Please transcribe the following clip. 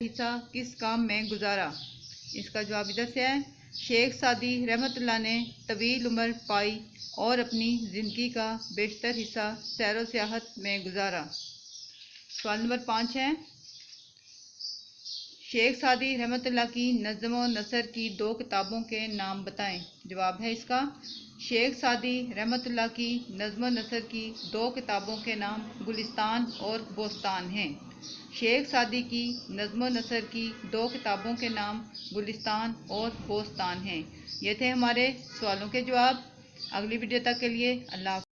हिस्सा किस काम में गुजारा। इसका जवाब इधर से है। शेख सादी रहमतुल्लाह ने तवील उम्र पाई और अपनी ज़िंदगी का बेशतर हिस्सा सैर व सियाहत में गुजारा। सवाल नंबर 5 है, शेख सादी रहमतुल्लाह की नज़्म व नसर की 2 किताबों के नाम बताएं। जवाब है इसका, शेख सादी रहमतुल्लाह की नज़्म व नसर की 2 किताबों के नाम गुलिस्तान और बोस्तान हैं। शेख सादी की नज़्म व नसर की 2 किताबों के नाम गुलिस्तान और बोस्तान हैं। ये थे हमारे सवालों के जवाब। अगली वीडियो तक के लिए अल्लाह।